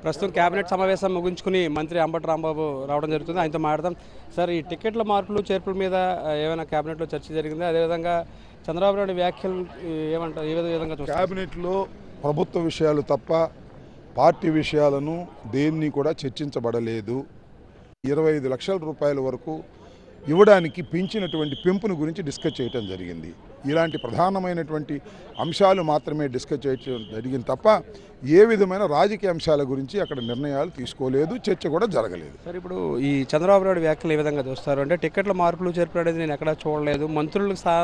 ప్రస్తుతం కేబినెట్ సమావేశం ముగించుకుని మంత్రి అంబటి రాంబాబు రావడం జరుగుతుంది. ఆయనతో మాట్లాడదాం. సార్, ఈ టికెట్ల మార్పులు చేర్పుల మీద ఏమైనా కేబినెట్లో చర్చ జరిగిందా? అదేవిధంగా చంద్రబాబు నాయుడు వ్యాఖ్యలు ఏమంటారు? ఏ విధంగా చూస్తారు? కేబినెట్లో ప్రభుత్వ విషయాలు తప్ప పార్టీ విషయాలను దేన్ని కూడా చర్చించబడలేదు. 25 లక్షల రూపాయల వరకు ఇవ్వడానికి పెంచినటువంటి పెంపును గురించి డిస్కస్ చేయడం జరిగింది. ఇలాంటి ప్రధానమైనటువంటి అంశాలు మాత్రమే డిస్కస్ చేయడం జరిగింది తప్ప ఏ విధమైన రాజకీయ అంశాల గురించి అక్కడ నిర్ణయాలు తీసుకోలేదు, చర్చ కూడా జరగలేదు. సార్, ఇప్పుడు ఈ చంద్రబాబు నాయుడు వ్యాఖ్యలు ఏ విధంగా చూస్తారు? అంటే టికెట్ల మార్పులు చేర్పులు అనేది నేను ఎక్కడా చూడలేదు, మంత్రులకు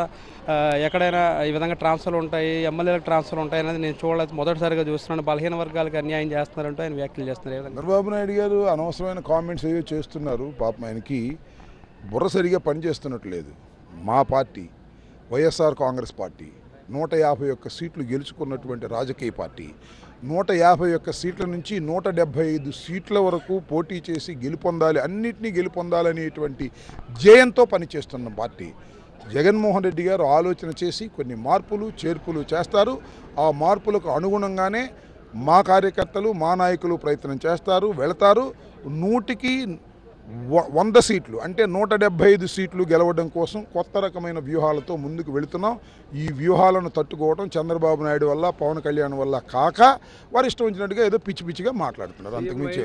ఎక్కడైనా ఈ విధంగా ట్రాన్స్ఫర్లు ఉంటాయి, ఎమ్మెల్యేలకు ట్రాన్స్ఫర్లు ఉంటాయి అనేది నేను చూడలేదు, మొదటిసారిగా చూస్తున్నాను, బలహీన వర్గాలకు అన్యాయం చేస్తున్నారంటూ ఆయన వ్యాఖ్యలు చేస్తున్నారు. చంద్రబాబు నాయుడు గారు అనవసరమైన కామెంట్స్ ఏవో చేస్తున్నారు. పాపం ఆయనకి బుర్ర సరిగా పనిచేస్తున్నట్లేదు. మా పార్టీ వైఎస్ఆర్ కాంగ్రెస్ పార్టీ 151 సీట్లు గెలుచుకున్నటువంటి రాజకీయ పార్టీ. 151 సీట్ల నుంచి 175 సీట్ల వరకు పోటీ చేసి గెలుపొందాలి, అన్నింటినీ గెలుపొందాలనేటువంటి ధ్యేయంతో పనిచేస్తున్న పార్టీ. జగన్మోహన్ రెడ్డి గారు ఆలోచన చేసి కొన్ని మార్పులు చేర్పులు చేస్తారు. ఆ మార్పులకు అనుగుణంగానే మా కార్యకర్తలు మా నాయకులు ప్రయత్నం చేస్తారు, వెళతారు. 100కి 100 సీట్లు అంటే 175 సీట్లు గెలవడం కోసం కొత్త రకమైన వ్యూహాలతో ముందుకు వెళుతున్నాం. ఈ వ్యూహాలను తట్టుకోవడం చంద్రబాబు నాయుడు వల్ల, పవన్ కళ్యాణ్ వల్ల కాక వారు ఇష్టం వచ్చినట్టుగా ఏదో పిచ్చి పిచ్చిగా మాట్లాడుతున్నారు. అంతకుమించి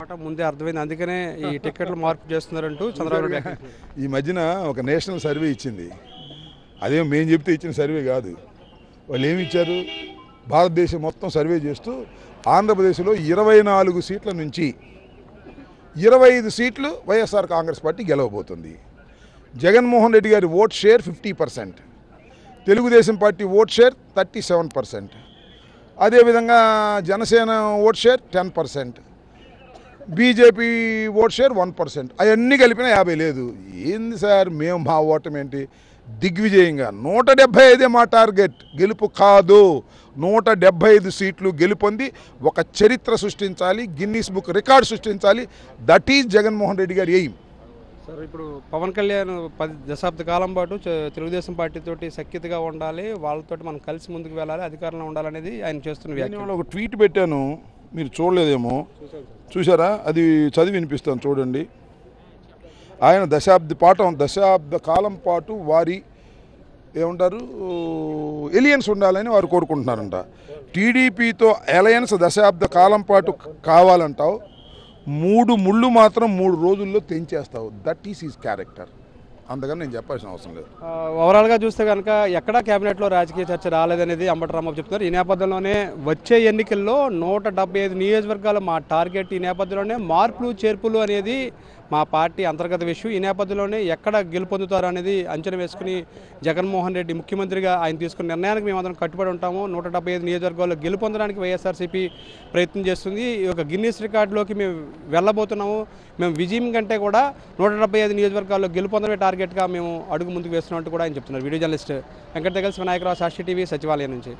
ఓటమి ముందే అర్థమైంది, అందుకనే ఈ టికెట్లు మార్పు చేస్తున్నారంటూ చంద్రబాబు నాయుడు ఈ మధ్యన ఒక నేషనల్ సర్వే ఇచ్చింది. అదేం మేము చెప్తే ఇచ్చిన సర్వే కాదు. వాళ్ళు ఏమి ఇచ్చారు? భారతదేశం మొత్తం సర్వే చేస్తూ ఆంధ్రప్రదేశ్లో 24 సీట్ల నుంచి 25 సీట్లు వైఎస్ఆర్ కాంగ్రెస్ పార్టీ గెలవబోతుంది. జగన్మోహన్ రెడ్డి గారి vote share 50%, Telugu Desam party vote share 37%, అదేవిధంగా Janasena vote share 10%, BJP vote share 1%. అవన్నీ కలిపినా 50 లేదు. ఏంది సార్ మేము మా ఓటమి ఏంటి? దిగ్విజయంగా 175 మా టార్గెట్, గెలుపు కాదు. 175 సీట్లు గెలుపొంది ఒక చరిత్ర సృష్టించాలి, గిన్నీస్ బుక్ రికార్డు సృష్టించాలి. దట్ ఈజ్ జగన్మోహన్ రెడ్డి గారి ఎయిమ్. సార్, ఇప్పుడు పవన్ కళ్యాణ్ 10 దశాబ్ద కాలం పాటు తెలుగుదేశం పార్టీతోటి సఖ్యతగా ఉండాలి, వాళ్ళతో మనం కలిసి ముందుకు వెళ్ళాలి, అధికారంలో ఉండాలనేది ఆయన చేస్తున్న వ్యాఖ్యలు. ఒక ట్వీట్ పెట్టాను, మీరు చూడలేదేమో. చూసారా? అది చదివి వినిపిస్తాను, చూడండి. ఆయన దశాబ్ద కాలం పాటు వారి ఏమంటారు ఎలియన్స్ ఉండాలని వారు కోరుకుంటున్నారంట. టీడీపీతో అలయన్స్ దశాబ్ద కాలం పాటు కావాలంటావు, 3 ముళ్ళు మాత్రం 3 రోజుల్లో తెంచేస్తావు. That is his character. అందుకని నేను చెప్పాల్సిన అవసరం లేదు. ఓవరాల్గా చూస్తే కనుక ఎక్కడా కేబినెట్లో రాజకీయ చర్చ రాలేదనేది అంబటి రాంబాబు చెప్తున్నారు. ఈ నేపథ్యంలోనే వచ్చే ఎన్నికల్లో 175 నియోజకవర్గాలు మా టార్గెట్. ఈ నేపథ్యంలోనే మార్పులు చేర్పులు అనేది మా పార్టీ అంతర్గత విషయం. ఈ నేపథ్యంలోనే ఎక్కడ గెలుపొందుతారు అనేది అంచనా వేసుకుని జగన్మోహన్ రెడ్డి ముఖ్యమంత్రిగా ఆయన తీసుకున్న నిర్ణయానికి మేమందరం కట్టుబడి ఉంటాము. 175 నియోజకవర్గాల్లో గెలుపొందడానికి వైఎస్ఆర్సీపీ ప్రయత్నం చేస్తుంది. ఈ యొక్క గిన్నీస్ రికార్డులోకి మేము వెళ్ళబోతున్నాము. మేము విజయం కంటే కూడా 175 నియోజకవర్గాల్లో గెలుపొందడమే టార్గెట్గా మేము అడుగు ముందుకు వేస్తున్నట్టు కూడా ఆయన చెప్తున్నారు. వీడియో జర్నలిస్ట్ వెంకట దగ్గర వినాయకరావు, సాక్షి టీవీ, సచివాలయం నుంచి.